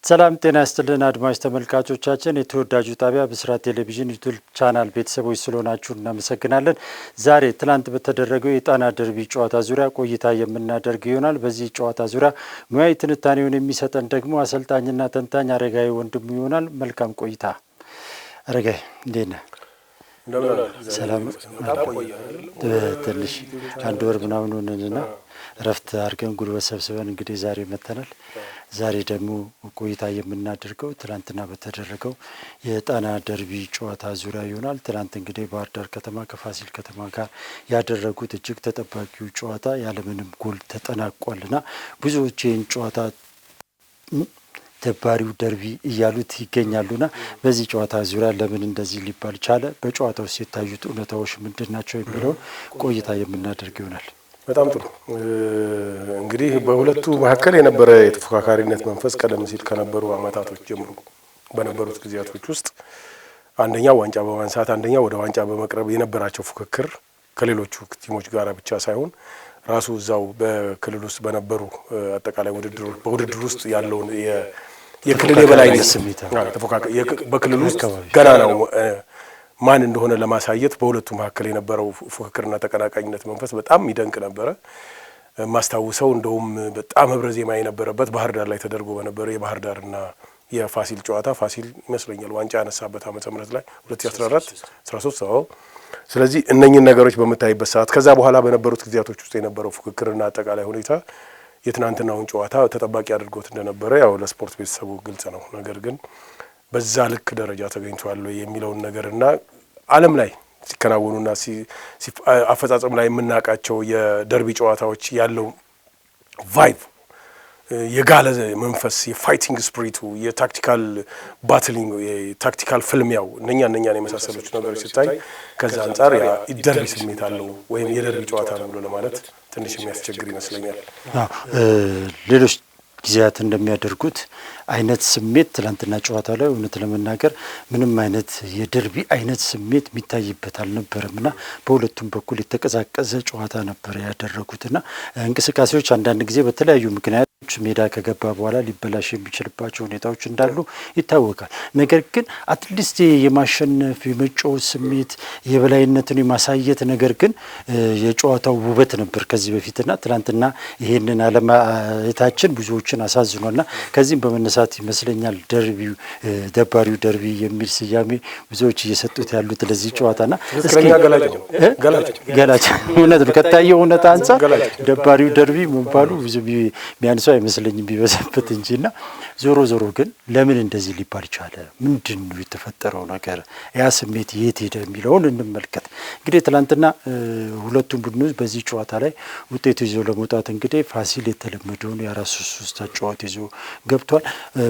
ሰላም ጤና ይስጥልን አድማጭ ተመልካቾቻችን የተወዳጁ ጣቢያ ብስራት ቴሌቪዥን ዩቲዩብ ቻናል ቤተሰቦች ስለሆናችሁ እናመሰግናለን። ዛሬ ትላንት በተደረገው የጣና ደርቢ ጨዋታ ዙሪያ ቆይታ የምናደርግ ይሆናል። በዚህ ጨዋታ ዙሪያ ሙያዊ ትንታኔውን የሚሰጠን ደግሞ አሰልጣኝና ተንታኝ አረጋዊ ወንድሙ ይሆናል። መልካም ቆይታ። አረጋዊ እንዴት ነህ? ሰላም ትንሽ አንድ ወር ምናምን ሆነንና እረፍት አድርገን ጉልበት ሰብስበን እንግዲህ ዛሬ መተናል። ዛሬ ደግሞ ቆይታ የምናደርገው ትላንትና በተደረገው የጣና ደርቢ ጨዋታ ዙሪያ ይሆናል። ትላንት እንግዲህ ባህር ዳር ከተማ ከፋሲል ከተማ ጋር ያደረጉት እጅግ ተጠባቂው ጨዋታ ያለምንም ጎል ተጠናቋልና ብዙዎች ይህን ጨዋታ ደባሪው ደርቢ እያሉት ይገኛሉና በዚህ ጨዋታ ዙሪያ ለምን እንደዚህ ሊባል ቻለ፣ በጨዋታው ውስጥ የታዩት እውነታዎች ምንድን ናቸው የሚለውን ቆይታ የምናደርግ ይሆናል። በጣም ጥሩ። እንግዲህ በሁለቱ መካከል የነበረ የተፎካካሪነት መንፈስ ቀደም ሲል ከነበሩ አመታቶች ጀምሮ በነበሩት ጊዜያቶች ውስጥ አንደኛው ዋንጫ በማንሳት አንደኛው ወደ ዋንጫ በመቅረብ የነበራቸው ፉክክር ከሌሎቹ ቲሞች ጋር ብቻ ሳይሆን ራሱ እዛው በክልል ውስጥ በነበሩ አጠቃላይ በውድድር ውስጥ ያለውን የክልል የበላይነት ስሜት በክልል ውስጥ ገና ነው ማን እንደሆነ ለማሳየት በሁለቱ መካከል የነበረው ፉክክርና ተቀናቃኝነት መንፈስ በጣም ይደንቅ ነበረ። ማስታውሰው እንደውም በጣም ህብረ ዜማ የነበረበት ባህር ዳር ላይ ተደርጎ በነበረ የባህር ዳርና የፋሲል ጨዋታ ፋሲል ይመስለኛል ዋንጫ ያነሳበት ዓመተ ምህረት ላይ 2014 13 ነው። ስለዚህ እነኚህን ነገሮች በመታይበት ሰዓት ከዛ በኋላ በነበሩት ጊዜያቶች ውስጥ የነበረው ፉክክርና አጠቃላይ ሁኔታ የትናንትናውን ጨዋታ ተጠባቂ አድርጎት እንደነበረ ያው ለስፖርት ቤተሰቡ ግልጽ ነው። ነገር ግን በዛ ልክ ደረጃ ተገኝቷል የሚለውን ነገርና ዓለም ላይ ሲከናወኑና አፈጻጸም ላይ የምናውቃቸው የደርቢ ጨዋታዎች ያለው ቫይብ የጋለ መንፈስ የፋይቲንግ ስፒሪቱ የታክቲካል ባትሊንግ የታክቲካል ፍልሚያው እነኛን የመሳሰሉት ነገሮች ሲታይ ከዛ አንጻር ያ ደርቢ ስሜት አለው ወይም የደርቢ ጨዋታ ነው ብሎ ለማለት ትንሽ የሚያስቸግር ይመስለኛል። ሌሎች ጊዜያት እንደሚያደርጉት አይነት ስሜት ትላንትና ጨዋታ ላይ እውነት ለመናገር ምንም አይነት የደርቢ አይነት ስሜት የሚታይበት አልነበረምና በሁለቱም በኩል የተቀዛቀዘ ጨዋታ ነበር ያደረጉትና እንቅስቃሴዎች አንዳንድ ጊዜ በተለያዩ ምክንያቶች ሜዳ ከገባ በኋላ ሊበላሽ የሚችልባቸው ሁኔታዎች እንዳሉ ይታወቃል። ነገር ግን አትሊስት የማሸነፍ የመጫወት ስሜት የበላይነትን የማሳየት ነገር ግን የጨዋታው ውበት ነበር ከዚህ በፊትና ትላንትና ይሄንን አለማየታችን ብዙዎችን አሳዝኗልና ከዚህም በመነሳት ይመስለኛል ደርቢው ደባሪው ደርቢ የሚል ስያሜ ብዙዎች እየሰጡት ያሉት ለዚህ ጨዋታና እስኪ ገላጭ እውነት ነው ከታየው እውነት አንፃር ደባሪው ደርቢ መባሉ ብዙ ቢያንሱ አይመስለኝም ቢበዛበት እንጂና ዞሮ ግን ለምን እንደዚህ ሊባል ቻለ? ምንድነው የተፈጠረው ነገር? ያ ስሜት የት ሄደ የሚለውን እንመልከት። እንግዲህ ትላንትና ሁለቱም ቡድኖች በዚህ ጨዋታ ላይ ውጤት ይዞ ለመውጣት እንግዲህ ፋሲል የተለመደውን የ4-3-3 ጨዋታ ይዞ ገብቷል።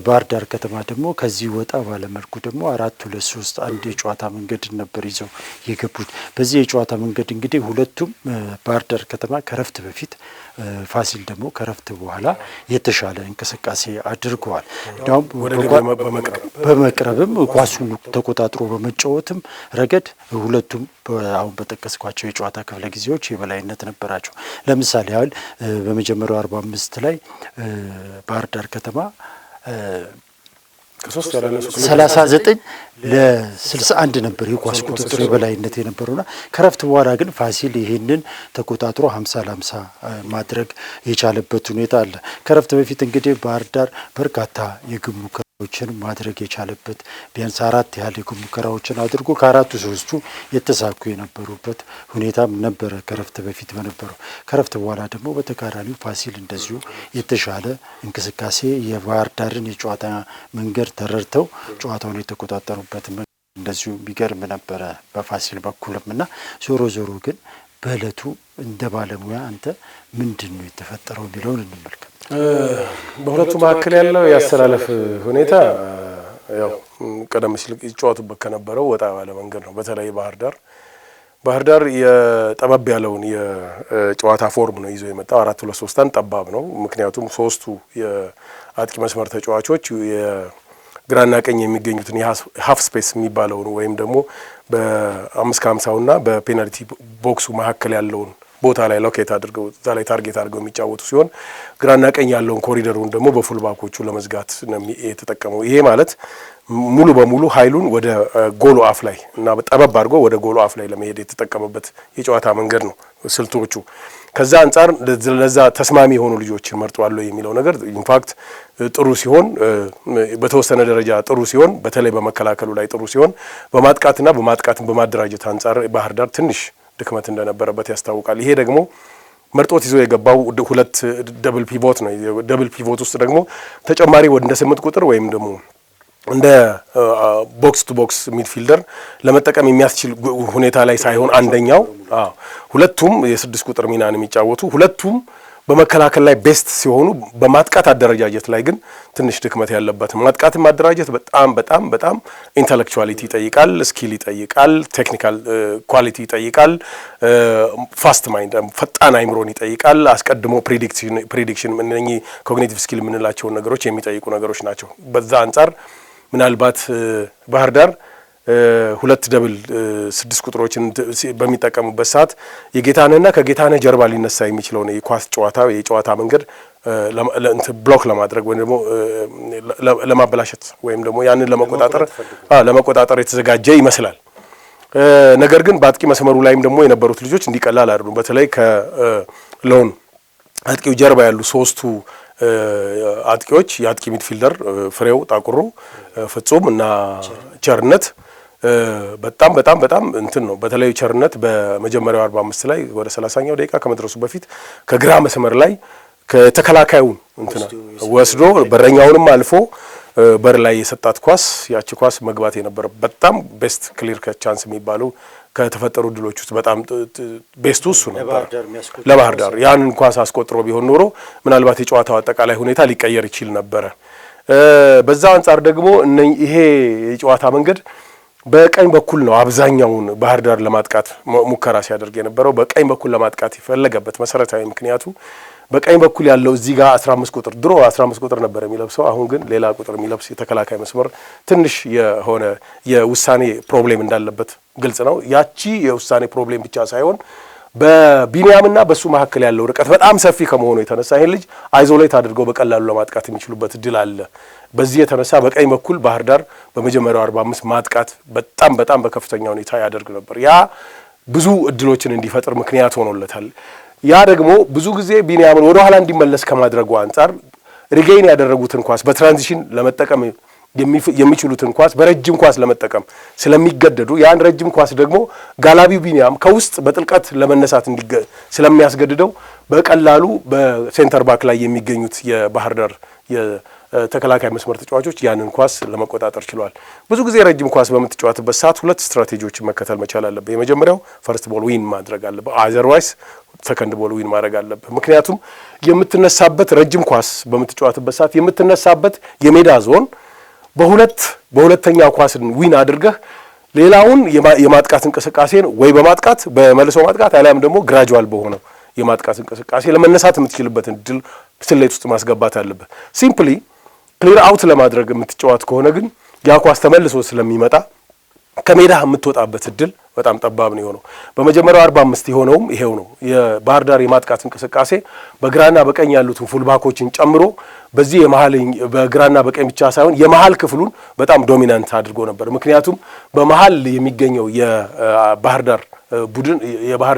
ባህር ዳር ከተማ ደግሞ ከዚህ ወጣ ባለመልኩ ደግሞ 4-2-3-1 የጨዋታ መንገድ ነበር ይዘው የገቡት። በዚህ የጨዋታ መንገድ እንግዲህ ሁለቱም ባህር ዳር ከተማ ከረፍት በፊት ፋሲል ደግሞ ከረፍት በኋላ የተሻለ እንቅስቃሴ አድርገዋል። እንዳውም በመቅረብም ኳሱን ተቆጣጥሮ በመጫወትም ረገድ ሁለቱም አሁን በጠቀስኳቸው የጨዋታ ክፍለ ጊዜዎች የበላይነት ነበራቸው። ለምሳሌ ያህል በመጀመሪያው 45 ላይ ባህር ዳር ከተማ 39 ለ61 ነበር የኳስ ቁጥጥር የበላይነት የነበረውና ከረፍት በኋላ ግን ፋሲል ይሄንን ተቆጣጥሮ 50 ለ50 ማድረግ የቻለበት ሁኔታ አለ። ከረፍት በፊት እንግዲህ ባህር ዳር በርካታ የግብ ሙከራዎችን ማድረግ የቻለበት ቢያንስ 4 ያህል የግብ ሙከራዎችን አድርጎ ከአራቱ 3ቱ የተሳኩ የነበሩበት ሁኔታም ነበረ ከረፍት በፊት በነበረው። ከረፍት በኋላ ደግሞ በተቃራኒው ፋሲል እንደዚሁ የተሻለ እንቅስቃሴ የባህር ዳርን የጨዋታ መንገድ ተረድተው ጨዋታውን የተቆጣጠሩበት እንደዚሁ ቢገርም ነበረ በፋሲል በኩልምና ዞሮ ግን በእለቱ እንደ ባለሙያ አንተ ምንድነው የተፈጠረው የሚለውን እንመልከት። በሁለቱ መካከል ያለው ያስተላለፍ ሁኔታ ያው ቀደም ሲል ይጫወቱበት ከነበረው ወጣ ባለ መንገድ ነው። በተለይ ባህር ዳር የጠበብ ያለውን የጨዋታ ፎርም ነው ይዞ የመጣው 4-2-3 ጠባብ ነው። ምክንያቱም ሶስቱ የአጥቂ መስመር ተጫዋቾች ግራና ቀኝ የሚገኙትን የሀፍ ስፔስ የሚባለውን ወይም ደግሞ በ5 ከ50 እና በፔናልቲ ቦክሱ መካከል ያለውን ቦታ ላይ ሎኬት አድርገው እዛ ላይ ታርጌት አድርገው የሚጫወቱ ሲሆን ግራና ቀኝ ያለውን ኮሪደሩን ደግሞ በፉል ባኮቹ ለመዝጋት ነው የተጠቀመው። ይሄ ማለት ሙሉ በሙሉ ኃይሉን ወደ ጎሉ አፍ ላይ እና በጠበብ አድርጎ ወደ ጎሉ አፍ ላይ ለመሄድ የተጠቀመበት የጨዋታ መንገድ ነው ስልቶቹ። ከዛ አንጻር ለዛ ተስማሚ የሆኑ ልጆችን መርጧል የሚለው ነገር ኢንፋክት ጥሩ ሲሆን በተወሰነ ደረጃ ጥሩ ሲሆን በተለይ በመከላከሉ ላይ ጥሩ ሲሆን በማጥቃትና በማደራጀት አንጻር ባህር ዳር ትንሽ ድክመት እንደነበረበት ያስታውቃል። ይሄ ደግሞ መርጦት ይዞ የገባው ሁለት ደብል ፒቮት ነው። ደብል ፒቮት ውስጥ ደግሞ ተጨማሪ እንደ 8 ቁጥር ወይም ደግሞ እንደ ቦክስ ቱ ቦክስ ሚድፊልደር ለመጠቀም የሚያስችል ሁኔታ ላይ ሳይሆን አንደኛው ሁለቱም የ6 ቁጥር ሚናን የሚጫወቱ ሁለቱም በመከላከል ላይ ቤስት ሲሆኑ በማጥቃት አደረጃጀት ላይ ግን ትንሽ ድክመት ያለበት። ማጥቃትን ማደራጀት በጣም ኢንተሌክቹዋሊቲ ይጠይቃል፣ ስኪል ይጠይቃል፣ ቴክኒካል ኳሊቲ ይጠይቃል፣ ፋስት ማይንድ ፈጣን አይምሮን ይጠይቃል። አስቀድሞ ፕሪዲክሽን እነኚህ ኮግኒቲቭ ስኪል የምንላቸውን ነገሮች የሚጠይቁ ነገሮች ናቸው። በዛ አንጻር ምናልባት ባህር ዳር ሁለት ደብል 6 ቁጥሮችን በሚጠቀሙበት ሰዓት የጌታነህና ከጌታነህ ጀርባ ሊነሳ የሚችለው ነው የኳስ የጨዋታ መንገድ ብሎክ ለማድረግ ወይም ደግሞ ለማበላሸት ወይም ደግሞ ያንን ለመቆጣጠር የተዘጋጀ ይመስላል። ነገር ግን በአጥቂ መስመሩ ላይም ደግሞ የነበሩት ልጆች እንዲቀላል አይደሉም። በተለይ ከሎን አጥቂው ጀርባ ያሉ ሶስቱ አጥቂዎች የአጥቂ ሚድፊልደር ፍሬው ጣቁሩ፣ ፍጹም እና ቸርነት በጣም እንትን ነው። በተለይ ቸርነት በመጀመሪያው 45 ላይ ወደ 30ኛው ደቂቃ ከመድረሱ በፊት ከግራ መስመር ላይ ከተከላካዩን እንትና ወስዶ በረኛውንም አልፎ በር ላይ የሰጣት ኳስ ያቺ ኳስ መግባት የነበረ በጣም ቤስት ክሊር ከቻንስ የሚባለው ከተፈጠሩ ድሎች ውስጥ በጣም ቤስቱ እሱ ነበር ለባህር ዳር። ያንን ኳስ አስቆጥሮ ቢሆን ኖሮ ምናልባት የጨዋታው አጠቃላይ ሁኔታ ሊቀየር ይችል ነበረ። በዛ አንጻር ደግሞ ይሄ የጨዋታ መንገድ በቀኝ በኩል ነው አብዛኛውን ባህር ዳር ለማጥቃት ሙከራ ሲያደርግ የነበረው። በቀኝ በኩል ለማጥቃት የፈለገበት መሰረታዊ ምክንያቱ በቀኝ በኩል ያለው እዚህ ጋር 15 ቁጥር ድሮ 15 ቁጥር ነበር የሚለብሰው። አሁን ግን ሌላ ቁጥር የሚለብስ የተከላካይ መስመር ትንሽ የሆነ የውሳኔ ፕሮብሌም እንዳለበት ግልጽ ነው። ያቺ የውሳኔ ፕሮብሌም ብቻ ሳይሆን በቢኒያምና በሱ መካከል ያለው ርቀት በጣም ሰፊ ከመሆኑ የተነሳ ይሄን ልጅ አይዞሌት አድርገው በቀላሉ ለማጥቃት የሚችሉበት እድል አለ። በዚህ የተነሳ በቀኝ በኩል ባህር ዳር በመጀመሪያው 45 ማጥቃት በጣም በከፍተኛ ሁኔታ ያደርግ ነበር። ያ ብዙ እድሎችን እንዲፈጥር ምክንያት ሆኖለታል። ያ ደግሞ ብዙ ጊዜ ቢኒያምን ወደ ኋላ እንዲመለስ ከማድረጉ አንጻር ሪጌይን ያደረጉትን ኳስ በትራንዚሽን ለመጠቀም የሚችሉትን ኳስ በረጅም ኳስ ለመጠቀም ስለሚገደዱ ያን ረጅም ኳስ ደግሞ ጋላቢው ቢኒያም ከውስጥ በጥልቀት ለመነሳት ስለሚያስገድደው በቀላሉ በሴንተር ባክ ላይ የሚገኙት የባህር ዳር የተከላካይ መስመር ተጫዋቾች ያንን ኳስ ለመቆጣጠር ችለዋል። ብዙ ጊዜ ረጅም ኳስ በምትጫወትበት ሰዓት ሁለት ስትራቴጂዎችን መከተል መቻል አለበት። የመጀመሪያው ፈርስት ቦል ዊን ማድረግ አለበት፣ አዘርዋይስ ሰከንድ ቦል ዊን ማድረግ አለበት። ምክንያቱም የምትነሳበት ረጅም ኳስ በምትጫወትበት ሰዓት የምትነሳበት የሜዳ ዞን በሁለተኛው ኳስን ዊን አድርገህ ሌላውን የማጥቃት እንቅስቃሴን ወይ በማጥቃት በመልሶ ማጥቃት አሊያም ደግሞ ግራጁዋል በሆነው የማጥቃት እንቅስቃሴ ለመነሳት የምትችልበትን ድል ስሌት ውስጥ ማስገባት አለበት። ሲምፕሊ ክሊር አውት ለማድረግ የምትጫወት ከሆነ ግን ያ ኳስ ተመልሶ ስለሚመጣ ከሜዳ የምትወጣበት እድል በጣም ጠባብ ነው የሆነው። በመጀመሪያው 45 የሆነውም ይሄው ነው። የባህር ዳር የማጥቃት እንቅስቃሴ በግራና በቀኝ ያሉትን ፉልባኮችን ጨምሮ በዚህ በግራና በቀኝ ብቻ ሳይሆን የመሃል ክፍሉን በጣም ዶሚናንት አድርጎ ነበር። ምክንያቱም በመሃል የሚገኘው የባህር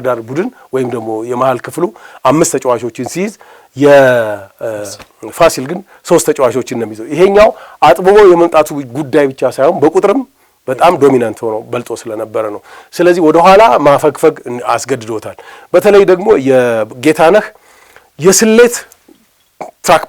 ዳር ቡድን ወይም ደግሞ የመሃል ክፍሉ 5 ተጫዋቾችን ሲይዝ የፋሲል ግን 3 ተጫዋቾችን ነው የሚይዘው። ይሄኛው አጥብቦ የመምጣቱ ጉዳይ ብቻ ሳይሆን በቁጥርም በጣም ዶሚናንት ሆኖ በልጦ ስለነበረ ነው። ስለዚህ ወደ ኋላ ማፈግፈግ አስገድዶታል። በተለይ ደግሞ የጌታነህ የስሌት ትራክ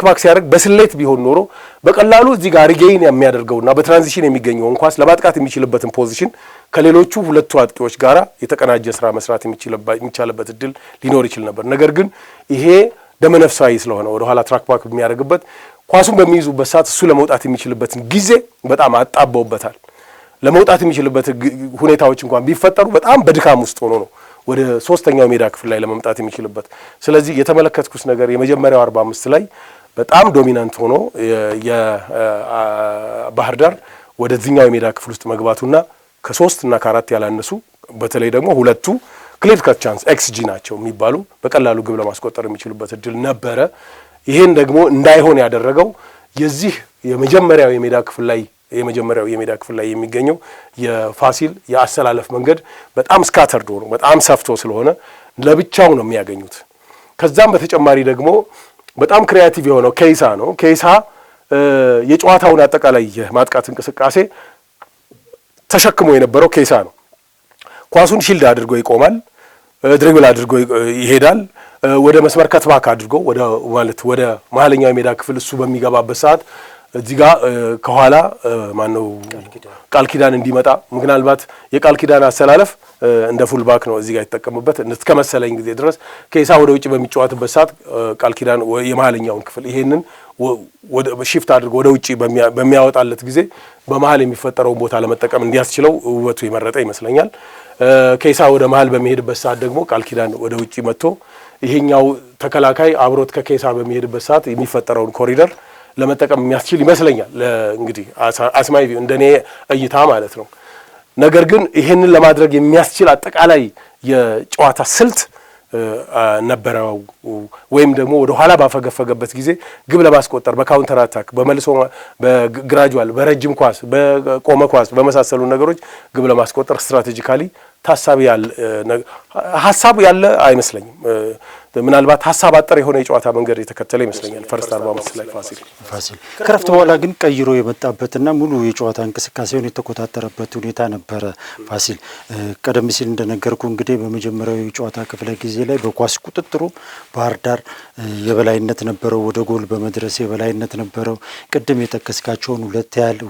ባክ ሲያደርግ በስሌት ቢሆን ኖሮ በቀላሉ እዚህ ጋር ሪጌይን የሚያደርገውና በትራንዚሽን የሚገኘውን ኳስ ለማጥቃት የሚችልበትን ፖዚሽን ከሌሎቹ ሁለቱ አጥቂዎች ጋራ የተቀናጀ ስራ መስራት የሚቻልበት እድል ሊኖር ይችል ነበር። ነገር ግን ይሄ ደመነፍሳዊ ስለሆነ ወደ ኋላ ትራክ ባክ የሚያደርግበት ኳሱን በሚይዙበት ሰዓት እሱ ለመውጣት የሚችልበትን ጊዜ በጣም አጣበውበታል። ለመውጣት የሚችልበት ሁኔታዎች እንኳን ቢፈጠሩ በጣም በድካም ውስጥ ሆኖ ነው ወደ 3ኛው ሜዳ ክፍል ላይ ለመምጣት የሚችልበት። ስለዚህ የተመለከትኩት ነገር የመጀመሪያው 45 ላይ በጣም ዶሚናንት ሆኖ የባህር ዳር ወደዚህኛው የሜዳ ክፍል ውስጥ መግባቱና ከ3 እና ከ4 ያላነሱ በተለይ ደግሞ ሁለቱ ክሊር ከት ቻንስ ኤክስጂ ናቸው የሚባሉ በቀላሉ ግብ ለማስቆጠር የሚችሉበት እድል ነበረ። ይሄን ደግሞ እንዳይሆን ያደረገው የዚህ የመጀመሪያው የሜዳ ክፍል ላይ የሚገኘው የፋሲል የአሰላለፍ መንገድ በጣም ስካተርድ ሆኖ በጣም ሰፍቶ ስለሆነ ለብቻው ነው የሚያገኙት። ከዛም በተጨማሪ ደግሞ በጣም ክሪኤቲቭ የሆነው ኬይሳ ነው። ኬይሳ የጨዋታውን አጠቃላይ የማጥቃት እንቅስቃሴ ተሸክሞ የነበረው ኬይሳ ነው። ኳሱን ሺልድ አድርጎ ይቆማል፣ ድሪብል አድርጎ ይሄዳል፣ ወደ መስመር ከትባክ አድርጎ ወደ መሀለኛው የሜዳ ክፍል እሱ በሚገባበት ሰዓት እዚህ ጋር ከኋላ ማነው ቃል ኪዳን እንዲመጣ ምክንያልባት የቃል ኪዳን አሰላለፍ እንደ ፉልባክ ነው እዚህ ጋር የተጠቀሙበት እስከ መሰለኝ ጊዜ ድረስ ኬይሳ ወደ ውጭ በሚጫወትበት ሰዓት ቃል ኪዳን የመሀለኛውን ክፍል ይሄንን ወደ ሺፍት አድርጎ ወደ ውጭ በሚያወጣለት ጊዜ በመሀል የሚፈጠረውን ቦታ ለመጠቀም እንዲያስችለው ውበቱ የመረጠ ይመስለኛል። ኬይሳ ወደ መሀል በሚሄድበት ሰዓት ደግሞ ቃል ኪዳን ወደ ውጭ መጥቶ ይሄኛው ተከላካይ አብሮት ከኬይሳ በሚሄድበት ሰዓት የሚፈጠረውን ኮሪደር ለመጠቀም የሚያስችል ይመስለኛል። እንግዲህ አስማይ እንደኔ እይታ ማለት ነው። ነገር ግን ይሄንን ለማድረግ የሚያስችል አጠቃላይ የጨዋታ ስልት ነበረው ወይም ደግሞ ወደ ኋላ ባፈገፈገበት ጊዜ ግብ ለማስቆጠር በካውንተር አታክ በመልሶ በግራጁዋል በረጅም ኳስ በቆመ ኳስ በመሳሰሉ ነገሮች ግብ ለማስቆጠር ስትራቴጂካሊ ታሳቢ ሀሳብ ያለ አይመስለኝም። ምናልባት ሀሳብ አጠር የሆነ የጨዋታ መንገድ የተከተለ ይመስለኛል ፈርስት 45 ላይ ፋሲል ከረፍት በኋላ ግን ቀይሮ የመጣበትና ሙሉ የጨዋታ እንቅስቃሴውን የተቆጣጠረበት ሁኔታ ነበረ። ፋሲል ቀደም ሲል እንደነገርኩ እንግዲህ በመጀመሪያው የጨዋታ ክፍለ ጊዜ ላይ በኳስ ቁጥጥሩ ባህር ዳር የበላይነት ነበረው፣ ወደ ጎል በመድረስ የበላይነት ነበረው። ቅድም የጠቀስካቸውን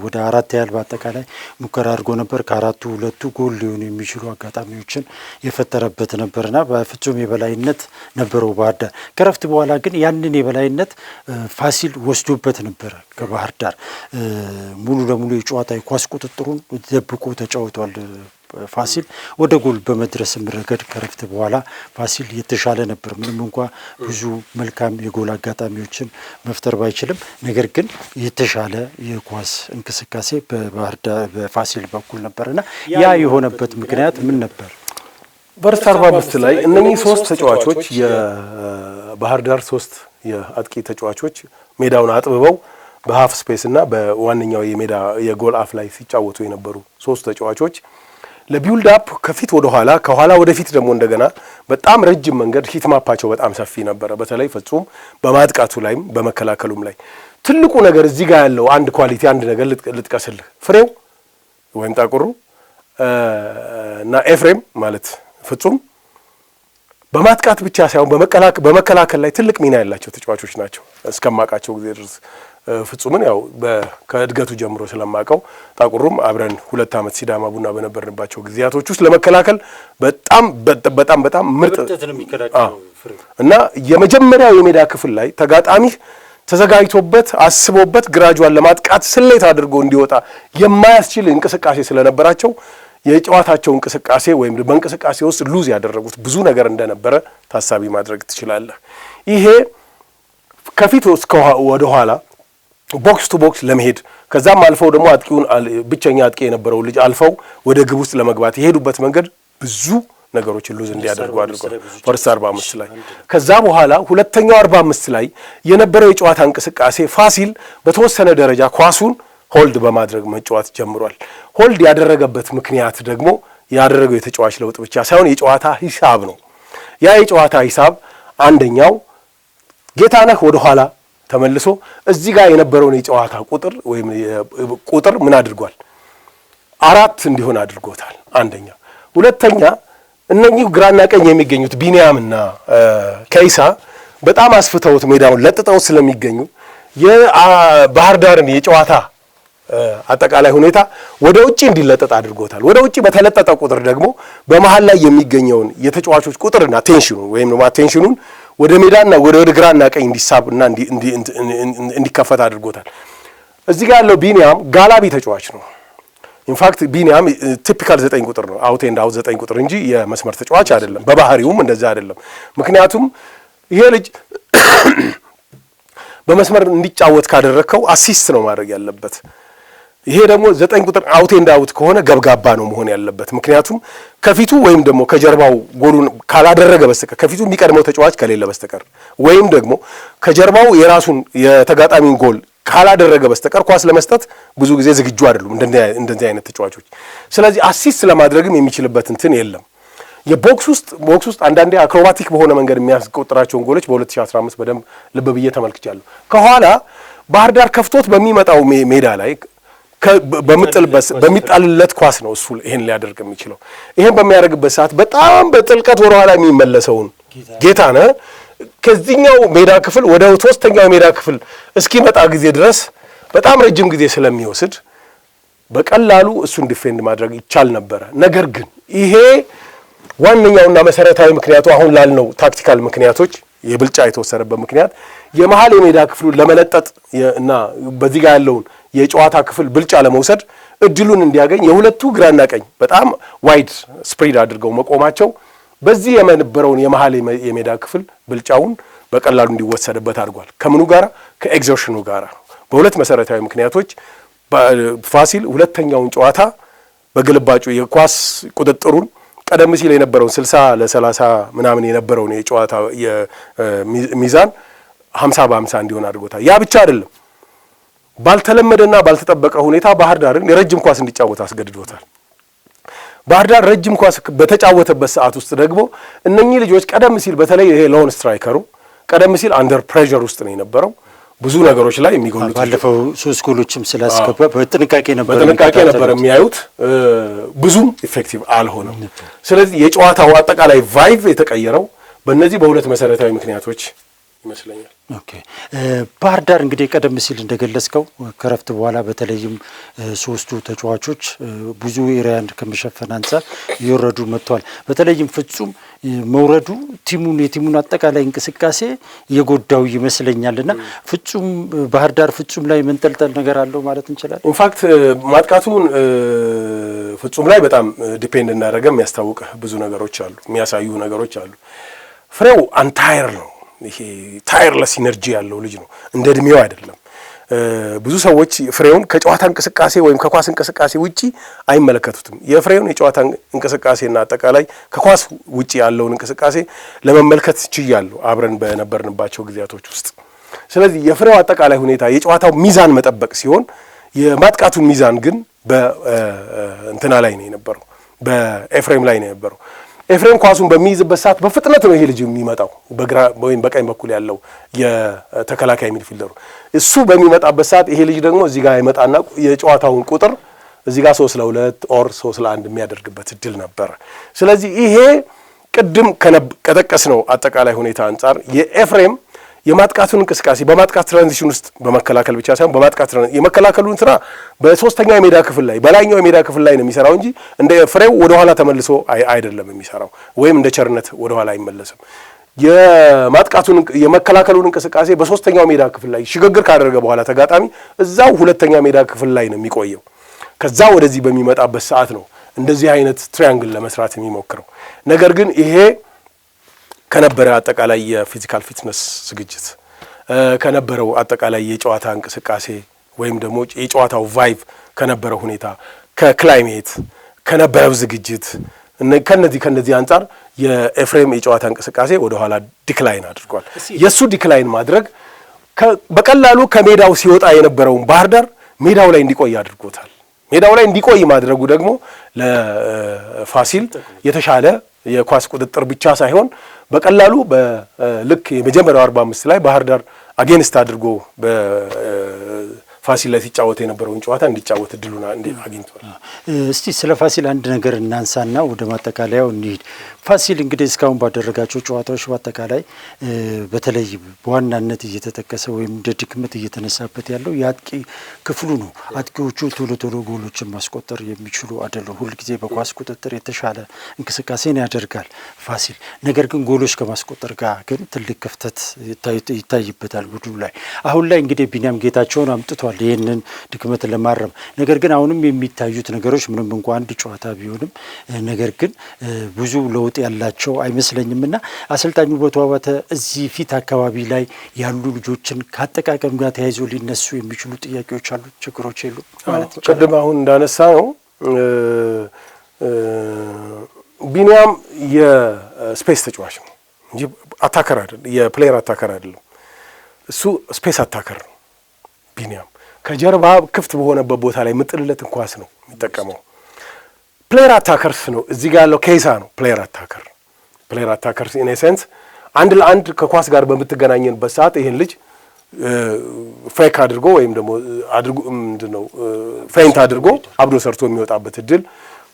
ወደ አራት ያህል በአጠቃላይ ሙከራ አድርጎ ነበር። ከአራቱ ሁለቱ ጎል ሊሆኑ የሚችሉ አጋጣሚዎችን የፈጠረበት ነበርና በፍጹም የበላይነት ነበረው ባህር ዳር። ከረፍት በኋላ ግን ያንን የበላይነት ፋሲል ወስዶበት ነበረ። ከባህር ዳር ሙሉ ለሙሉ የጨዋታ የኳስ ቁጥጥሩን ደብቆ ተጫውቷል። ፋሲል ወደ ጎል በመድረስም ረገድ ከረፍት በኋላ ፋሲል የተሻለ ነበር። ምንም እንኳ ብዙ መልካም የጎል አጋጣሚዎችን መፍጠር ባይችልም፣ ነገር ግን የተሻለ የኳስ እንቅስቃሴ በባህር ዳር በፋሲል በኩል ነበርና ያ የሆነበት ምክንያት ምን ነበር? ፈርስት 45 ላይ እነኚህ ሶስት ተጫዋቾች የባህር ዳር ሶስት የአጥቂ ተጫዋቾች ሜዳውን አጥብበው በሃፍ ስፔስ እና በዋነኛው የሜዳ የጎል አፍ ላይ ሲጫወቱ የነበሩ ሶስት ተጫዋቾች ለቢውልድ አፕ ከፊት ወደ ኋላ ከኋላ ወደፊት ደግሞ እንደገና በጣም ረጅም መንገድ ሂት ማፓቸው በጣም ሰፊ ነበረ። በተለይ ፍጹም በማጥቃቱ ላይም በመከላከሉም ላይ ትልቁ ነገር እዚህ ጋር ያለው አንድ ኳሊቲ አንድ ነገር ልጥቀስልህ። ፍሬው ወይም ጣቁሩ እና ኤፍሬም ማለት ፍጹም በማጥቃት ብቻ ሳይሆን በመከላከል ላይ ትልቅ ሚና ያላቸው ተጫዋቾች ናቸው። እስከማውቃቸው ጊዜ ድረስ ፍጹምን ያው ከእድገቱ ጀምሮ ስለማውቀው ጣቁሩም አብረን 2 ዓመት ሲዳማ ቡና በነበርንባቸው ጊዜያቶች ውስጥ ለመከላከል በጣም ምርጥ እና የመጀመሪያው የሜዳ ክፍል ላይ ተጋጣሚ ተዘጋጅቶበት አስቦበት ግራጁዋል ለማጥቃት ስሌት አድርጎ እንዲወጣ የማያስችል እንቅስቃሴ ስለነበራቸው የጨዋታቸው እንቅስቃሴ ወይም በእንቅስቃሴ ውስጥ ሉዝ ያደረጉት ብዙ ነገር እንደነበረ ታሳቢ ማድረግ ትችላለህ። ይሄ ከፊት እስከ ወደ ኋላ ቦክስ ቱ ቦክስ ለመሄድ ከዛም አልፈው ደግሞ አጥቂውን ብቸኛ አጥቂ የነበረው ልጅ አልፈው ወደ ግብ ውስጥ ለመግባት የሄዱበት መንገድ ብዙ ነገሮችን ሉዝ እንዲያደርጉ አድርጓል። ፈርስት 45 ላይ ከዛ በኋላ ሁለተኛው 45 ላይ የነበረው የጨዋታ እንቅስቃሴ ፋሲል በተወሰነ ደረጃ ኳሱን ሆልድ በማድረግ መጫወት ጀምሯል። ሆልድ ያደረገበት ምክንያት ደግሞ ያደረገው የተጫዋች ለውጥ ብቻ ሳይሆን የጨዋታ ሂሳብ ነው። ያ የጨዋታ ሂሳብ አንደኛው ጌታነህ ወደ ኋላ ተመልሶ እዚህ ጋር የነበረውን የጨዋታ ቁጥር ምን አድርጓል? 4 እንዲሆን አድርጎታል። አንደኛ። ሁለተኛ እነኚህ ግራና ቀኝ የሚገኙት ቢኒያምና ከይሳ በጣም አስፍተውት ሜዳውን ለጥጠው ስለሚገኙ የባህር ዳርን የጨዋታ አጠቃላይ ሁኔታ ወደ ውጪ እንዲለጠጥ አድርጎታል። ወደ ውጪ በተለጠጠ ቁጥር ደግሞ በመሃል ላይ የሚገኘውን የተጫዋቾች ቁጥርና ቴንሽኑን ወይም ደግሞ ቴንሽኑን ወደ ሜዳና ወደ ግራና ቀኝ እንዲሳብና እንዲከፈት አድርጎታል። እዚህ ጋር ያለው ቢኒያም ጋላቢ ተጫዋች ነው። ኢንፋክት ቢኒያም ቲፒካል 9 ቁጥር ነው። አውት ኤንድ አውት 9 ቁጥር እንጂ የመስመር ተጫዋች አይደለም። በባህሪውም እንደዛ አይደለም። ምክንያቱም ይሄ ልጅ በመስመር እንዲጫወት ካደረከው አሲስት ነው ማድረግ ያለበት። ይሄ ደግሞ 9 ቁጥር አውት ኤንድ አውት ከሆነ ገብጋባ ነው መሆን ያለበት። ምክንያቱም ከፊቱ ወይም ደግሞ ከጀርባው ጎሉን ካላደረገ በስተቀር ከፊቱ የሚቀድመው ተጫዋች ከሌለ በስተቀር ወይም ደግሞ ከጀርባው የራሱን የተጋጣሚን ጎል ካላደረገ በስተቀር ኳስ ለመስጠት ብዙ ጊዜ ዝግጁ አይደሉም እንደዚህ አይነት ተጫዋቾች። ስለዚህ አሲስት ለማድረግም የሚችልበት እንትን የለም። የቦክስ ውስጥ አንዳንዴ አክሮባቲክ በሆነ መንገድ የሚያስቆጥራቸውን ጎሎች በ2015 በደንብ ልብ ብዬ ተመልክቻለሁ። ከኋላ ባህር ዳር ከፍቶት በሚመጣው ሜዳ ላይ በሚጣልለት ኳስ ነው እሱ ይሄን ሊያደርግ የሚችለው። ይሄን በሚያደርግበት ሰዓት በጣም በጥልቀት ወደ ኋላ የሚመለሰውን ጌታነህ ከዚህኛው ሜዳ ክፍል ወደ ሶስተኛው ሜዳ ክፍል እስኪመጣ ጊዜ ድረስ በጣም ረጅም ጊዜ ስለሚወስድ በቀላሉ እሱን ዲፌንድ ማድረግ ይቻል ነበረ። ነገር ግን ይሄ ዋነኛውና መሰረታዊ ምክንያቱ አሁን ላልነው ታክቲካል ምክንያቶች የብልጫ የተወሰደበት ምክንያት የመሃል የሜዳ ክፍሉን ለመለጠጥ እና በዚህ ጋር ያለውን የጨዋታ ክፍል ብልጫ ለመውሰድ እድሉን እንዲያገኝ የሁለቱ ግራና ቀኝ በጣም ዋይድ ስፕሪድ አድርገው መቆማቸው በዚህ የነበረውን የመሃል የሜዳ ክፍል ብልጫውን በቀላሉ እንዲወሰድበት አድርጓል። ከምኑ ጋራ? ከኤግዘርሽኑ ጋራ። በሁለት መሰረታዊ ምክንያቶች ፋሲል ሁለተኛውን ጨዋታ በግልባጩ የኳስ ቁጥጥሩን ቀደም ሲል የነበረውን 60-30 ምናምን የነበረውን የጨዋታ ሚዛን 50-50 እንዲሆን አድርጎታል። ያ ብቻ አይደለም፣ ባልተለመደና ባልተጠበቀ ሁኔታ ባህር ዳርን የረጅም ኳስ እንዲጫወት አስገድዶታል። ባህር ዳር ረጅም ኳስ በተጫወተበት ሰዓት ውስጥ ደግሞ እነኚህ ልጆች ቀደም ሲል በተለይ ይሄ ሎን ስትራይከሩ ቀደም ሲል አንደር ፕሬዠር ውስጥ ነው የነበረው። ብዙ ነገሮች ላይ የሚጎሉት ባለፈው 3 ጎሎችም ስላስገባ በጥንቃቄ ነበር የሚያዩት፣ ብዙም ኢፌክቲቭ አልሆነም። ስለዚህ የጨዋታው አጠቃላይ ቫይቭ የተቀየረው በእነዚህ በሁለት መሰረታዊ ምክንያቶች ይመስለኛል። ኦኬ ባህር ዳር እንግዲህ ቀደም ሲል እንደገለጽከው ከረፍት በኋላ በተለይም 3ቱ ተጫዋቾች ብዙ ኤሪያን ከመሸፈን አንጻር እየወረዱ መጥተዋል። በተለይም ፍጹም መውረዱ የቲሙን አጠቃላይ እንቅስቃሴ የጎዳው ይመስለኛልና ፍጹም ባህር ዳር ፍጹም ላይ መንጠልጠል ነገር አለው ማለት እንችላለን። ኢንፋክት ማጥቃቱን ፍጹም ላይ በጣም ዲፔንድ እንዳደረገ የሚያስታውቅ ብዙ ነገሮች አሉ፣ የሚያሳዩ ነገሮች አሉ። ፍሬው አንታየር ነው። ይሄ ታየርለስ ኢነርጂ ያለው ልጅ ነው። እንደ እድሜው አይደለም። ብዙ ሰዎች ፍሬውን ከጨዋታ እንቅስቃሴ ወይም ከኳስ እንቅስቃሴ ውጪ አይመለከቱትም። የፍሬውን የጨዋታ እንቅስቃሴና አጠቃላይ ከኳስ ውጪ ያለውን እንቅስቃሴ ለመመልከት ችያለሁ አብረን በነበርንባቸው ጊዜያቶች ውስጥ። ስለዚህ የፍሬው አጠቃላይ ሁኔታ የጨዋታው ሚዛን መጠበቅ ሲሆን የማጥቃቱን ሚዛን ግን በእንትና ላይ ነው የነበረው፣ በኤፍሬም ላይ ነው የነበረው። ኤፍሬም ኳሱን በሚይዝበት ሰዓት በፍጥነት ነው ይሄ ልጅ የሚመጣው፣ በግራ ወይም በቀኝ በኩል ያለው የተከላካይ ሚድፊልደሩ እሱ በሚመጣበት ሰዓት ይሄ ልጅ ደግሞ እዚህ ጋር ይመጣና የጨዋታውን ቁጥር እዚህ ጋር 3-2 ኦር 3-1 የሚያደርግበት እድል ነበረ። ስለዚህ ይሄ ቅድም ከጠቀስነው አጠቃላይ ሁኔታ አንጻር የኤፍሬም የማጥቃቱን እንቅስቃሴ በማጥቃት ትራንዚሽን ውስጥ በመከላከል ብቻ ሳይሆን በማጥቃት የመከላከሉን ስራ በሶስተኛው የሜዳ ክፍል ላይ በላይኛው የሜዳ ክፍል ላይ ነው የሚሰራው እንጂ እንደ ፍሬው ወደ ኋላ ተመልሶ አይደለም የሚሰራው፣ ወይም እንደ ቸርነት ወደ ኋላ አይመለስም። የማጥቃቱን የመከላከሉን እንቅስቃሴ በሶስተኛው ሜዳ ክፍል ላይ ሽግግር ካደረገ በኋላ ተጋጣሚ እዛው ሁለተኛ ሜዳ ክፍል ላይ ነው የሚቆየው። ከዛ ወደዚህ በሚመጣበት ሰዓት ነው እንደዚህ አይነት ትሪያንግል ለመስራት የሚሞክረው። ነገር ግን ይሄ ከነበረ አጠቃላይ የፊዚካል ፊትነስ ዝግጅት ከነበረው አጠቃላይ የጨዋታ እንቅስቃሴ ወይም ደግሞ የጨዋታው ቫይቭ ከነበረው ሁኔታ ከክላይሜት ከነበረው ዝግጅት ከነዚህ አንጻር የኤፍሬም የጨዋታ እንቅስቃሴ ወደ ኋላ ዲክላይን አድርጓል። የሱ ዲክላይን ማድረግ በቀላሉ ከሜዳው ሲወጣ የነበረውን ባህር ዳር ሜዳው ላይ እንዲቆይ አድርጎታል። ሜዳው ላይ እንዲቆይ ማድረጉ ደግሞ ለፋሲል የተሻለ የኳስ ቁጥጥር ብቻ ሳይሆን በቀላሉ በልክ የመጀመሪያው 45 ላይ ባህር ዳር አጌንስት አድርጎ በፋሲል ላይ ሲጫወት የነበረውን ጨዋታ እንዲጫወት እድሉን አግኝቷል። እስቲ ስለ ፋሲል አንድ ነገር እናንሳና ወደ ማጠቃለያው እንሂድ። ፋሲል እንግዲህ እስካሁን ባደረጋቸው ጨዋታዎች በአጠቃላይ በተለይ በዋናነት እየተጠቀሰ ወይም እንደ ድክመት እየተነሳበት ያለው የአጥቂ ክፍሉ ነው። አጥቂዎቹ ቶሎ ጎሎችን ማስቆጠር የሚችሉ አይደሉም። ሁልጊዜ በኳስ ቁጥጥር የተሻለ እንቅስቃሴን ያደርጋል ፋሲል። ነገር ግን ጎሎች ከማስቆጠር ጋር ግን ትልቅ ክፍተት ይታይበታል ቡድኑ ላይ። አሁን ላይ እንግዲህ ቢኒያም ጌታቸውን አምጥቷል ተሰርቷል ይህንን ድክመት ለማረም። ነገር ግን አሁንም የሚታዩት ነገሮች ምንም እንኳን አንድ ጨዋታ ቢሆንም ነገር ግን ብዙ ለውጥ ያላቸው አይመስለኝም እና አሰልጣኙ ውበቱ አባተ እዚህ ፊት አካባቢ ላይ ያሉ ልጆችን ከአጠቃቀም ጋር ተያይዞ ሊነሱ የሚችሉ ጥያቄዎች አሉ፣ ችግሮች የሉ ማለት ነው። ቅድም አሁን እንዳነሳ ነው ቢኒያም የስፔስ ተጫዋች ነው እንጂ አታከር አይደለም፣ የፕሌየር አታከር አይደለም። እሱ ስፔስ አታከር ነው። ቢኒያም ከጀርባ ክፍት በሆነበት ቦታ ላይ ምጥልለትን ኳስ ነው የሚጠቀመው። ፕሌየር አታከርስ ነው እዚህ ጋር ያለው ኬሳ ነው። ፕሌየር አታከር ኢን ሴንስ አንድ ለአንድ ከኳስ ጋር በምትገናኘንበት ሰዓት ይህን ልጅ ፌክ አድርጎ ወይም ደግሞ አድርጎ ምንድነው ፌንት አድርጎ አብዶ ሰርቶ የሚወጣበት እድል፣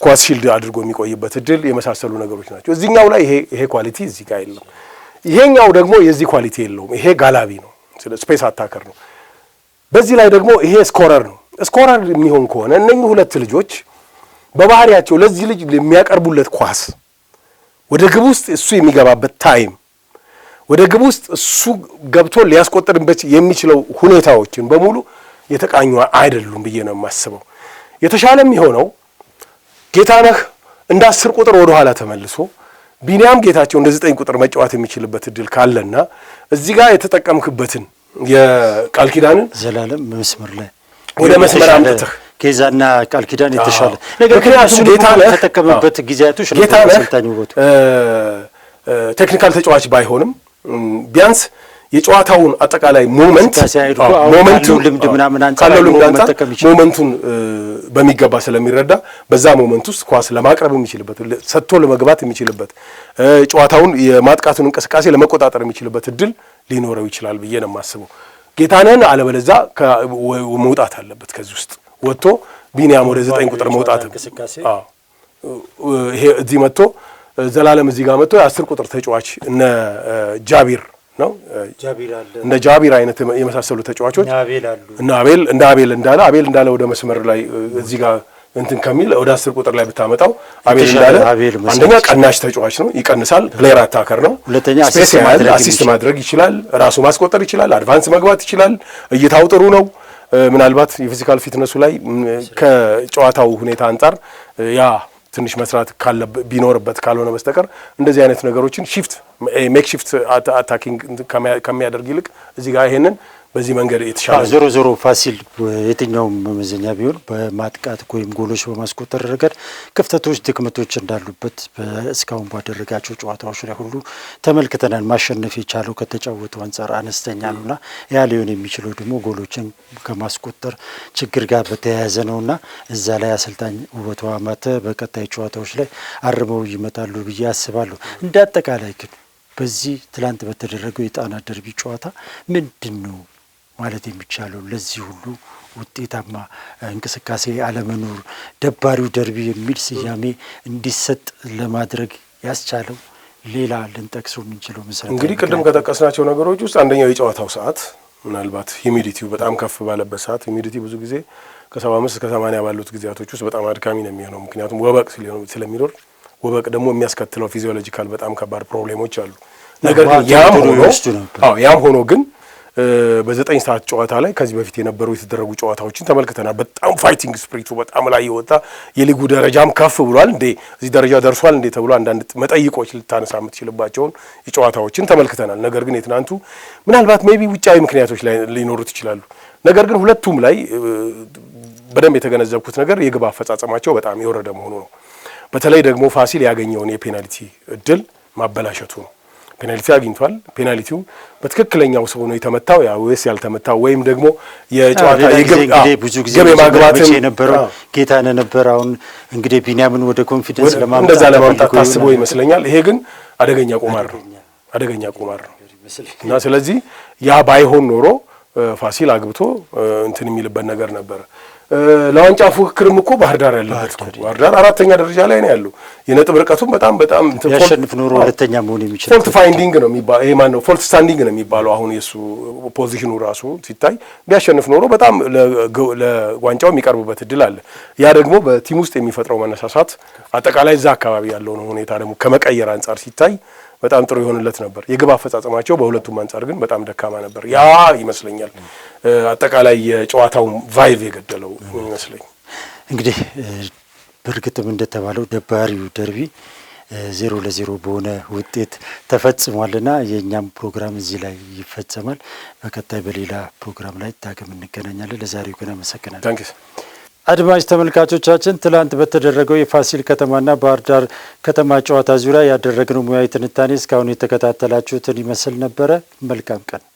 ኳስ ሺልድ አድርጎ የሚቆይበት እድል የመሳሰሉ ነገሮች ናቸው። እዚህኛው ላይ ይሄ ኳሊቲ እዚህ ጋር የለም። ይሄኛው ደግሞ የዚህ ኳሊቲ የለውም። ይሄ ጋላቢ ነው፣ ስፔስ አታከር ነው። በዚህ ላይ ደግሞ ይሄ ስኮረር ነው። ስኮረር የሚሆን ከሆነ እነኚህ ሁለት ልጆች በባህሪያቸው ለዚህ ልጅ የሚያቀርቡለት ኳስ ወደ ግብ ውስጥ እሱ የሚገባበት ታይም፣ ወደ ግብ ውስጥ እሱ ገብቶ ሊያስቆጥርበት የሚችለው ሁኔታዎችን በሙሉ የተቃኙ አይደሉም ብዬ ነው የማስበው። የተሻለ የሚሆነው ጌታነህ እንደ 10 ቁጥር ወደ ኋላ ተመልሶ ቢኒያም ጌታቸው እንደ 9 ቁጥር መጫወት የሚችልበት እድል ካለና እዚህ ጋር የተጠቀምክበትን የቃል ኪዳንን ዘላለም መስመር ላይ ወደ መስመር አምጥተህ ኬዛና ቃል ኪዳን የተሻለ ነገር ግን ጌታነህ ተጠቀመበት ጊዜያቶች ነው። አሰልጣኝ ውበቱ ቴክኒካል ተጫዋች ባይሆንም ቢያንስ የጨዋታውን አጠቃላይ ሞመንቱን በሚገባ ስለሚረዳ በዛ ሞመንት ውስጥ ኳስ ለማቅረብ የሚችልበት ሰጥቶ ለመግባት የሚችልበት ጨዋታውን የማጥቃቱን እንቅስቃሴ ለመቆጣጠር የሚችልበት እድል ሊኖረው ይችላል ብዬ ነው የማስበው። ጌታነህን አለበለዚያ መውጣት አለበት ከዚህ ውስጥ ወጥቶ ቢኒያም ወደ 9 ቁጥር መውጣት ይሄ እዚህ መጥቶ ዘላለም እዚህ ጋር መጥቶ የ10 ቁጥር ተጫዋች እነ ጃቢር ነው እንደ ጃቢር አይነት የመሳሰሉ ተጫዋቾች እና አቤል እንዳለ ወደ መስመር ላይ እዚህ ጋር እንትን ከሚል ወደ 10 ቁጥር ላይ ብታመጣው አቤል እንዳለ አንደኛ ቀናሽ ተጫዋች ነው፣ ይቀንሳል፣ ፕሌየር አታከር ነው። ሁለተኛ አሲስት ማድረግ ይችላል፣ ራሱ ማስቆጠር ይችላል፣ አድቫንስ መግባት ይችላል፣ እይታው ጥሩ ነው። ምናልባት የፊዚካል ፊትነሱ ላይ ከጨዋታው ሁኔታ አንጻር ያ ትንሽ መስራት ቢኖርበት ካልሆነ በስተቀር እንደዚህ አይነት ነገሮችን ሜክ ሺፍት አታኪንግ ከሚያደርግ ይልቅ እዚህ ጋር ይሄንን በዚህ መንገድ የተሻለ ዞሮ ፋሲል የትኛውም መመዘኛ ቢሆን በማጥቃት ወይም ጎሎች በማስቆጠር ረገድ ክፍተቶች፣ ድክመቶች እንዳሉበት እስካሁን ባደረጋቸው ጨዋታዎች ላይ ሁሉ ተመልክተናል። ማሸነፍ የቻለው ከተጫወተው አንጻር አነስተኛ ነውና ያ ሊሆን የሚችለው ደግሞ ጎሎችን ከማስቆጠር ችግር ጋር በተያያዘ ነውና እዛ ላይ አሰልጣኝ ውበቱ አባተ በቀጣይ ጨዋታዎች ላይ አርመው ይመጣሉ ብዬ አስባለሁ። እንደ አጠቃላይ ግን በዚህ ትላንት በተደረገው የጣና ደርቢ ጨዋታ ምንድን ነው ማለት የሚቻለው ለዚህ ሁሉ ውጤታማ እንቅስቃሴ አለመኖር ደባሪው ደርቢ የሚል ስያሜ እንዲሰጥ ለማድረግ ያስቻለው ሌላ ልንጠቅሰው የምንችለው መሰረት እንግዲህ ቅድም ከጠቀስናቸው ነገሮች ውስጥ አንደኛው የጨዋታው ሰዓት ምናልባት ሂሚዲቲው በጣም ከፍ ባለበት ሰዓት ሂሚዲቲ ብዙ ጊዜ ከ75 እስከ 80 ባሉት ጊዜያቶች ውስጥ በጣም አድካሚ ነው የሚሆነው። ምክንያቱም ወበቅ ስለሚኖር ወበቅ ደግሞ የሚያስከትለው ፊዚዮሎጂካል በጣም ከባድ ፕሮብሌሞች አሉ። ነገር ግን ያም ሆኖ ግን በ9 ሰዓት ጨዋታ ላይ ከዚህ በፊት የተደረጉ ጨዋታዎችን ተመልክተናል። በጣም ፋይቲንግ ስፕሪቱ በጣም ላይ የወጣ የሊጉ ደረጃም ከፍ ብሏል። እንዴ እዚህ ደረጃ ደርሷል እንዴ ተብሎ አንዳንድ መጠይቆች ልታነሳ የምትችልባቸውን የጨዋታዎችን ተመልክተናል። ነገር ግን የትናንቱ ምናልባት ሜቢ ውጫዊ ምክንያቶች ላይ ሊኖሩት ይችላሉ። ነገር ግን ሁለቱም ላይ በደንብ የተገነዘብኩት ነገር የግብ አፈጻጸማቸው በጣም የወረደ መሆኑ ነው። በተለይ ደግሞ ፋሲል ያገኘውን የፔናልቲ እድል ማበላሸቱ ነው። ፔናልቲ አግኝቷል። ፔናልቲው በትክክለኛው ሰው ነው የተመታው ወይስ ያልተመታው ወይም ደግሞ የጨዋታ ብዙ ጊዜ የማግባት የነበረው ጌታነህ ነበር። አሁን እንግዲህ ቢኒያምን ወደ ኮንፊደንስ ለማምጣት ታስቦ ይመስለኛል። ይሄ ግን አደገኛ ቁማር ነው እና ስለዚህ ያ ባይሆን ኖሮ ፋሲል አግብቶ እንትን የሚልበት ነገር ነበረ። ለዋንጫ ፉክክርም እኮ ባህር ዳር ያለበት ባህር ዳር 4ኛ ደረጃ ላይ ነው ያለው። የነጥብ ርቀቱም በጣም ያሸንፍ ኖሮ ሁለተኛ መሆን የሚችል ፎልት ፋይንዲንግ ነው የሚባለው። ይሄ ማን ነው ፎልት ስታንዲንግ ነው የሚባለው። አሁን የሱ ፖዚሽኑ ራሱ ሲታይ ቢያሸንፍ ኖሮ በጣም ለዋንጫው የሚቀርብበት እድል አለ። ያ ደግሞ በቲም ውስጥ የሚፈጥረው መነሳሳት አጠቃላይ እዛ አካባቢ ያለው ነው ሁኔታ ደግሞ ከመቀየር አንጻር ሲታይ በጣም ጥሩ ይሆንለት ነበር። የግብ አፈጻጸማቸው በሁለቱም አንጻር ግን በጣም ደካማ ነበር። ያ ይመስለኛል አጠቃላይ የጨዋታውን ቫይቭ የገደለው ይመስለኝ። እንግዲህ በእርግጥም እንደተባለው ደባሪው ደርቢ 0-0 በሆነ ውጤት ተፈጽሟልና የእኛም ፕሮግራም እዚህ ላይ ይፈጸማል። በቀጣይ በሌላ ፕሮግራም ላይ ዳግም እንገናኛለን። ለዛሬው ግን አመሰግናለሁ። አድማጭ ተመልካቾቻችን ትላንት በተደረገው የፋሲል ከተማና ባህር ዳር ከተማ ጨዋታ ዙሪያ ያደረግነው ሙያዊ ትንታኔ እስካሁን የተከታተላችሁትን ይመስል ነበረ። መልካም ቀን።